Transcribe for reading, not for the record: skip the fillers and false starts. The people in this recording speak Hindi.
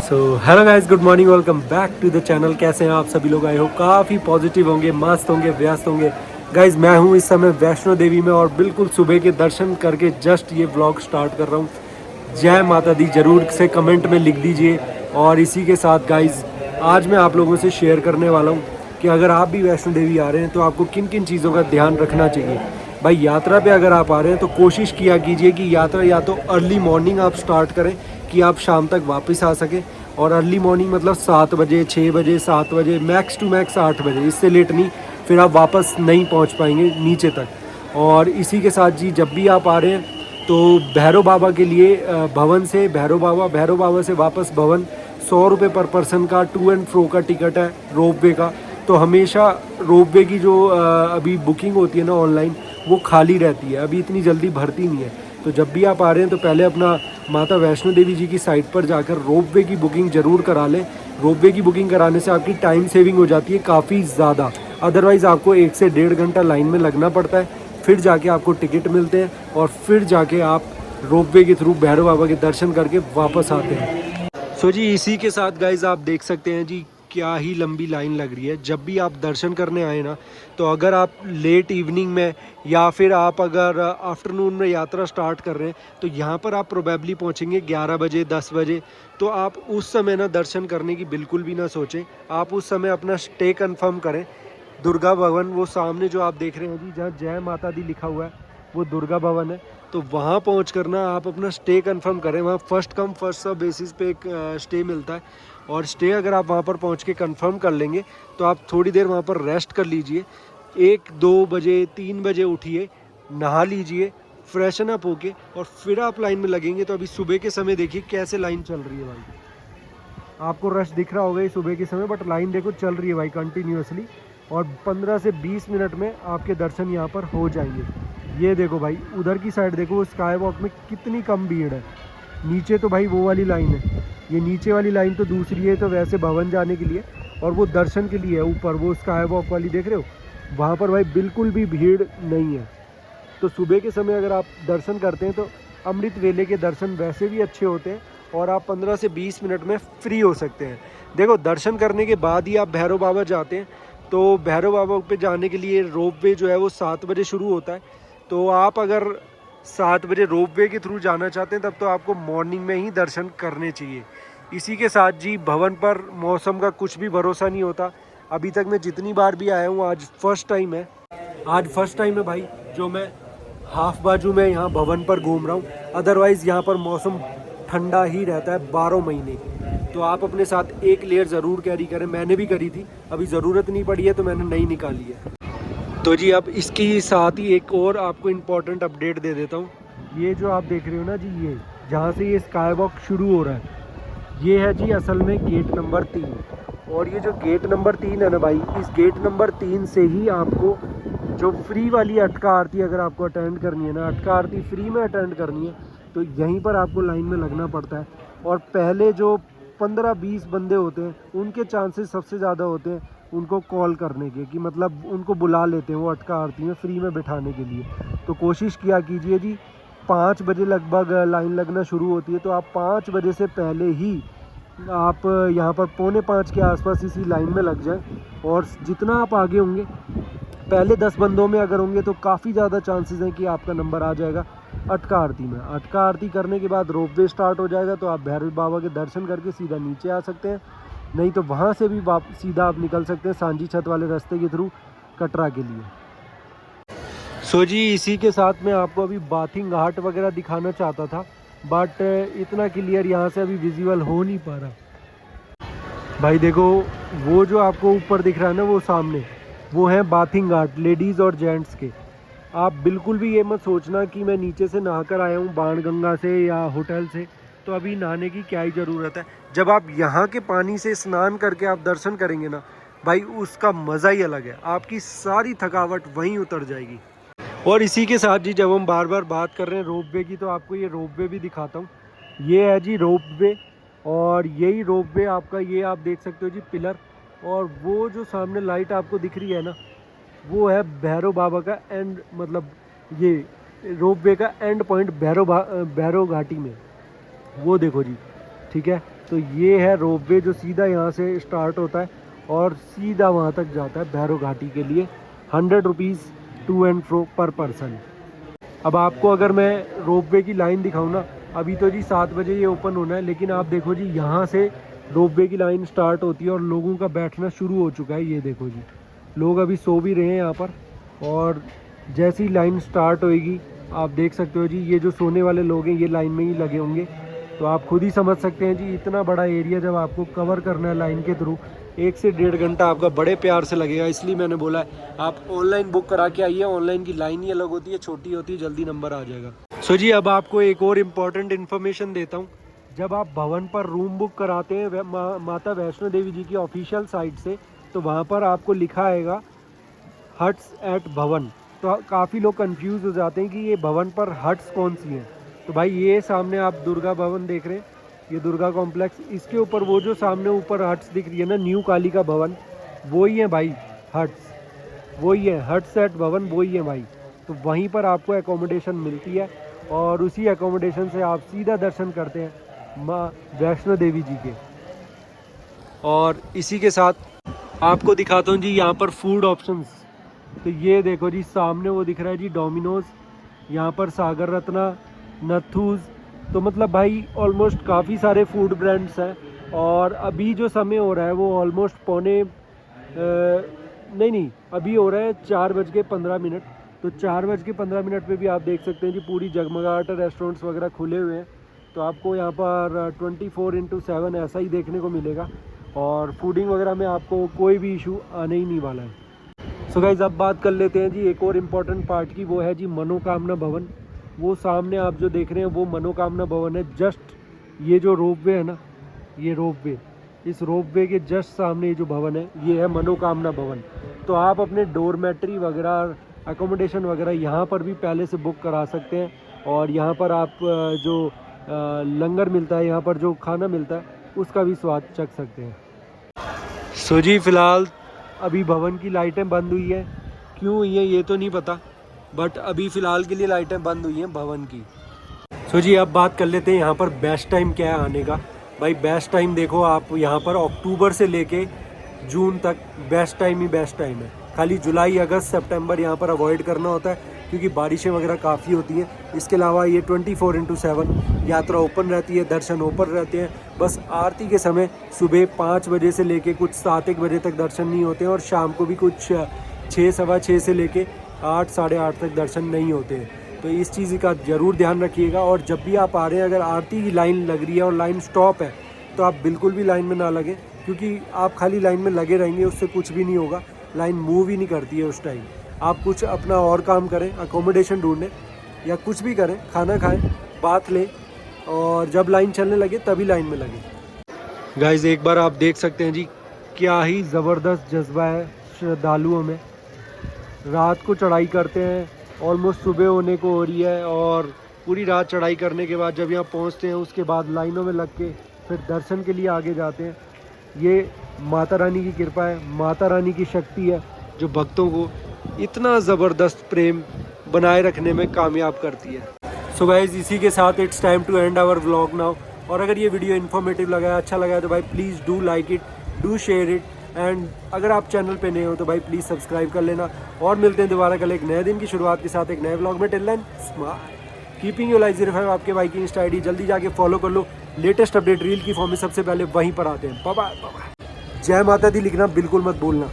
So hello guys, good morning, welcome back to the channel. कैसे हैं आप सभी लोग? आई होप काफ़ी पॉजिटिव होंगे, मस्त होंगे, व्यस्त होंगे। गाइस मैं हूं इस समय वैष्णो देवी में और बिल्कुल सुबह के दर्शन करके जस्ट ये व्लॉग स्टार्ट कर रहा हूं। जय माता दी ज़रूर से कमेंट में लिख दीजिए। और इसी के साथ गाइस आज मैं आप लोगों से शेयर करने वाला हूँ कि अगर आप भी वैष्णो देवी आ रहे हैं तो आपको किन किन चीज़ों का ध्यान रखना चाहिए। भाई यात्रा पे अगर आप आ रहे हैं तो कोशिश किया कीजिए कि यात्रा या तो अर्ली मॉर्निंग आप स्टार्ट करें कि आप शाम तक वापस आ सकें। और अर्ली मॉर्निंग मतलब 7 बजे, 6 बजे, 7 बजे, मैक्स टू मैक्स 8 बजे, इससे लेट नहीं, फिर आप वापस नहीं पहुंच पाएंगे नीचे तक। और इसी के साथ जी जब भी आप आ रहे हैं तो भैरव बाबा के लिए भवन से भैरव बाबा से वापस भवन 100 रुपये पर पर्सन का टू एंड फ्रो का टिकट है रोप वे का। तो हमेशा रोप वे की जो अभी बुकिंग होती है ना ऑनलाइन, वो खाली रहती है, अभी इतनी जल्दी भरती नहीं है। तो जब भी आप आ रहे हैं तो पहले अपना माता वैष्णो देवी जी की साइट पर जाकर रोप वे की बुकिंग ज़रूर करा लें। रोप वे की बुकिंग कराने से आपकी टाइम सेविंग हो जाती है काफ़ी ज़्यादा। अदरवाइज़ आपको 1 से 1.5 घंटा लाइन में लगना पड़ता है, फिर जाके आपको टिकट मिलते हैं और फिर जाके आप रोप वे के थ्रू भैरव बाबा के दर्शन करके वापस आते हैं। सो जी इसी के साथ गाइज आप देख सकते हैं जी क्या ही लंबी लाइन लग रही है। जब भी आप दर्शन करने आए ना, तो अगर आप लेट इवनिंग में या फिर आप अगर आफ्टरनून में यात्रा स्टार्ट कर रहे हैं तो यहाँ पर आप प्रोबेबली पहुँचेंगे 11 बजे, 10 बजे। तो आप उस समय ना दर्शन करने की बिल्कुल भी ना सोचें। आप उस समय अपना स्टे कंफर्म करें। दुर्गा भवन वो सामने जो आप देख रहे हैं जी, जहाँ जय माता दी लिखा हुआ है, वो दुर्गा भवन है। तो वहाँ पहुँच कर ना आप अपना स्टे कंफर्म करें। वहाँ first come first serve basis पे एक स्टे मिलता है। और स्टे अगर आप वहाँ पर पहुँच के कंफर्म कर लेंगे तो आप थोड़ी देर वहाँ पर रेस्ट कर लीजिए। 1-2 बजे, 3 बजे उठिए, नहा लीजिए, फ्रेशन अप होके और फिर आप लाइन में लगेंगे। तो अभी सुबह के समय देखिए कैसे लाइन चल रही है भाई। आपको रश दिख रहा होगा ये सुबह के समय, बट लाइन देखो चल रही है भाई कंटिन्यूसली। और 15 से 20 मिनट में आपके दर्शन यहाँ पर हो जाएंगे। ये देखो भाई, उधर की साइड देखो, स्काई वॉक में कितनी कम भीड़ है। नीचे तो भाई वो वाली लाइन है, ये नीचे वाली लाइन तो दूसरी है, तो वैसे भवन जाने के लिए, और वो दर्शन के लिए है ऊपर, वो स्काई वॉक वाली देख रहे हो, वहाँ पर भाई बिल्कुल भी भीड़ नहीं है। तो सुबह के समय अगर आप दर्शन करते हैं तो अमृत वेले के दर्शन वैसे भी अच्छे होते हैं और आप 15 से 20 मिनट में फ्री हो सकते हैं। देखो दर्शन करने के बाद ही आप भैरव बाबा जाते हैं। तो भैरव बाबा पे जाने के लिए रोप वे जो है वो 7 बजे शुरू होता है। तो आप अगर 7 बजे रोप वे के थ्रू जाना चाहते हैं तब तो आपको मॉर्निंग में ही दर्शन करने चाहिए। इसी के साथ जी भवन पर मौसम का कुछ भी भरोसा नहीं होता। अभी तक मैं जितनी बार भी आया हूँ, आज फर्स्ट टाइम है। आज फर्स्ट टाइम है भाई जो मैं हाफ बाजू में यहाँ भवन पर घूम रहा हूँ। अदरवाइज़ यहाँ पर मौसम ठंडा ही रहता है 12 महीने। तो आप अपने साथ एक लेयर ज़रूर कैरी करें। मैंने भी करी थी, अभी ज़रूरत नहीं पड़ी है तो मैंने नहीं निकाली है। तो जी अब इसके साथ ही एक और आपको इम्पोर्टेंट अपडेट दे देता हूँ। ये जो आप देख रहे हो ना जी, ये जहाँ से ये स्काई वॉक शुरू हो रहा है, ये है जी असल में गेट नंबर 3। और ये जो गेट नंबर 3 है ना भाई, इस गेट नंबर 3 से ही आपको जो फ्री वाली अटका आरती अगर आपको अटेंड करनी है ना, अटका आरती फ्री में अटेंड करनी है, तो यहीं पर आपको लाइन में लगना पड़ता है। और पहले जो 15-20 बंदे होते हैं उनके चांसेस सबसे ज़्यादा होते हैं उनको कॉल करने के, कि मतलब उनको बुला लेते हैं वो अटका आरती में फ्री में बिठाने के लिए। तो कोशिश किया कीजिए जी, 5 बजे लगभग लाइन लगना शुरू होती है, तो आप 5 बजे से पहले ही आप यहाँ पर 4:45 के आसपास इसी लाइन में लग जाएं। और जितना आप आगे होंगे, पहले 10 बंदों में अगर होंगे तो काफ़ी ज़्यादा चांसेस हैं कि आपका नंबर आ जाएगा अटका आरती में। अटका आरती करने के बाद रोप वे स्टार्ट हो जाएगा, तो आप भैरव बाबा के दर्शन करके सीधा नीचे आ सकते हैं। नहीं तो वहाँ से भी सीधा आप निकल सकते हैं सांझी छत वाले रास्ते के थ्रू कटरा के लिए। सो जी इसी के साथ मैं आपको अभी बाथिंग घाट वगैरह दिखाना चाहता था, बट इतना क्लियर यहाँ से अभी विजिबल हो नहीं पा रहा। भाई देखो, वो जो आपको ऊपर दिख रहा है ना, वो सामने वो है बाथिंग घाट लेडीज़ और जेंट्स के। आप बिल्कुल भी ये मत सोचना कि मैं नीचे से नहा कर आया हूँ बाणगंगा से या होटल से, तो अभी नहाने की क्या ही ज़रूरत है। जब आप यहाँ के पानी से स्नान करके आप दर्शन करेंगे ना भाई, उसका मज़ा ही अलग है। आपकी सारी थकावट वहीं उतर जाएगी। और इसी के साथ जी जब हम बार बार बात कर रहे हैं रोप वे की, तो आपको ये रोप वे भी दिखाता हूँ। ये है जी रोप वे, और यही रोप वे आपका, ये आप देख सकते हो जी पिलर। और वो जो सामने लाइट आपको दिख रही है ना, वो है भैरव बाबा का एंड, मतलब ये रोप वे का एंड पॉइंट भैरव घाटी में, वो देखो जी। ठीक है, तो ये है रोपवे जो सीधा यहाँ से स्टार्ट होता है और सीधा वहाँ तक जाता है भैरव घाटी के लिए। 100 रुपीज़ टू एंड फ्रो पर पर्सन। अब आपको अगर मैं रोपवे की लाइन दिखाऊँ ना, अभी तो जी 7 बजे ये ओपन होना है, लेकिन आप देखो जी यहाँ से रोपवे की लाइन स्टार्ट होती है और लोगों का बैठना शुरू हो चुका है। ये देखो जी, लोग अभी सो भी रहे हैं यहाँ पर, और जैसी ही लाइन स्टार्ट होएगी आप देख सकते हो जी, ये जो सोने वाले लोग हैं ये लाइन में ही लगे होंगे। तो आप खुद ही समझ सकते हैं जी, इतना बड़ा एरिया जब आपको कवर करना है लाइन के थ्रू, 1 से 1.5 घंटा आपका बड़े प्यार से लगेगा। इसलिए मैंने बोला है आप ऑनलाइन बुक करा के आइए। ऑनलाइन की लाइन ही अलग होती है, छोटी होती है, जल्दी नंबर आ जाएगा। सो जी अब आपको एक और इम्पॉर्टेंट इन्फॉर्मेशन देता हूँ। जब आप भवन पर रूम बुक कराते हैं माता वैष्णो देवी जी की ऑफिशियल साइट से, तो वहाँ पर आपको लिखा आएगा हट्स एट भवन। तो काफ़ी लोग कंफ्यूज हो जाते हैं कि ये भवन पर हट्स कौन सी हैं। तो भाई ये सामने आप दुर्गा भवन देख रहे हैं, ये दुर्गा कॉम्प्लेक्स, इसके ऊपर वो जो सामने ऊपर हट्स दिख रही है ना, न्यू कालिका भवन, वही है भाई हट्स, वही है हट्स एट भवन, वही है भाई। तो वहीं पर आपको एकोमोडेशन मिलती है और उसी एकोमोडेशन से आप सीधा दर्शन करते हैं माँ वैष्णो देवी जी के। और इसी के साथ आपको दिखाता हूँ जी यहाँ पर फूड ऑप्शंस। तो ये देखो जी, सामने वो दिख रहा है जी डोमिनोज, यहाँ पर सागर रत्ना, नथूज। तो मतलब भाई ऑलमोस्ट काफ़ी सारे फूड ब्रांड्स हैं। और अभी जो समय हो रहा है वो ऑलमोस्ट पौने नहीं अभी हो रहा है 4:15। तो 4:15 पे भी आप देख सकते हैं जी पूरी जगमगाहट, रेस्टोरेंट्स वगैरह खुले हुए हैं। तो आपको यहाँ पर 24/7 ऐसा ही देखने को मिलेगा और फूडिंग वगैरह में आपको कोई भी इशू आने ही नहीं वाला है। सो गाइस अब बात कर लेते हैं जी एक और इम्पॉर्टेंट पार्ट की, वो है जी मनोकामना भवन। वो सामने आप जो देख रहे हैं वो मनोकामना भवन है। जस्ट ये जो रोपवे है ना, ये रोपवे, इस रोपवे के जस्ट सामने ये जो भवन है ये है मनोकामना भवन। तो आप अपने डोरमेट्री वगैरह, अकोमोडेशन वगैरह यहाँ पर भी पहले से बुक करा सकते हैं। और यहाँ पर आप जो लंगर मिलता है, यहाँ पर जो खाना मिलता है, उसका भी स्वाद चख सकते हैं। सो जी फ़िलहाल अभी भवन की लाइटें बंद हुई है, क्यों हुई है ये तो नहीं पता, बट अभी फ़िलहाल के लिए लाइटें बंद हुई हैं भवन की। सो जी अब बात कर लेते हैं यहाँ पर बेस्ट टाइम क्या है आने का। भाई बेस्ट टाइम देखो, आप यहाँ पर अक्टूबर से लेके जून तक बेस्ट टाइम ही बेस्ट टाइम है। खाली जुलाई, अगस्त, सितंबर यहाँ पर अवॉइड करना होता है क्योंकि बारिशें वगैरह काफ़ी होती हैं। इसके अलावा ये 24/7 यात्रा ओपन रहती है, दर्शन ओपन रहते हैं। बस आरती के समय सुबह 5 बजे से लेके कुछ 7-1 बजे तक दर्शन नहीं होते हैं और शाम को भी कुछ 6, सवा 6 से लेके 8, साढ़े 8 तक दर्शन नहीं होते हैं। तो इस चीज़ का ज़रूर ध्यान रखिएगा। और जब भी आप आ रहे हैं, अगर आरती की लाइन लग रही है और लाइन स्टॉप है, तो आप बिल्कुल भी लाइन में ना लगें, क्योंकि आप खाली लाइन में लगे रहेंगे उससे कुछ भी नहीं होगा। लाइन मूव ही नहीं करती है उस टाइम। आप कुछ अपना और काम करें, अकोमोडेशन ढूंढें या कुछ भी करें, खाना खाएं, बात लें, और जब लाइन चलने लगे तभी लाइन में लगें। गाइस एक बार आप देख सकते हैं जी, क्या ही ज़बरदस्त जज्बा है श्रद्धालुओं में। रात को चढ़ाई करते हैं, ऑलमोस्ट सुबह होने को हो रही है, और पूरी रात चढ़ाई करने के बाद जब यहाँ पहुँचते हैं उसके बाद लाइनों में लग के फिर दर्शन के लिए आगे जाते हैं। ये माता रानी की कृपा है, माता रानी की शक्ति है जो भक्तों को इतना ज़बरदस्त प्रेम बनाए रखने में कामयाब करती है। सो गाइस इसी के साथ it's time to end our vlog now. और अगर ये वीडियो इन्फॉर्मेटिव लगा है, अच्छा लगा है, तो भाई please do like it, do share it, and अगर आप चैनल पे नए हो तो भाई प्लीज़ सब्सक्राइब कर लेना। और मिलते हैं दोबारा कल एक नए दिन की शुरुआत के साथ एक नए व्लॉग में। Till then smile, keeping your life 05 आपके भाई की इंस्टा आईडी, जल्दी जाके फॉलो कर लो। लेटेस्ट अपडेट रील की फॉर्म में सबसे पहले वहीं पर आते हैं। Bye bye. जय माता दी लिखना बिल्कुल मत भूलना।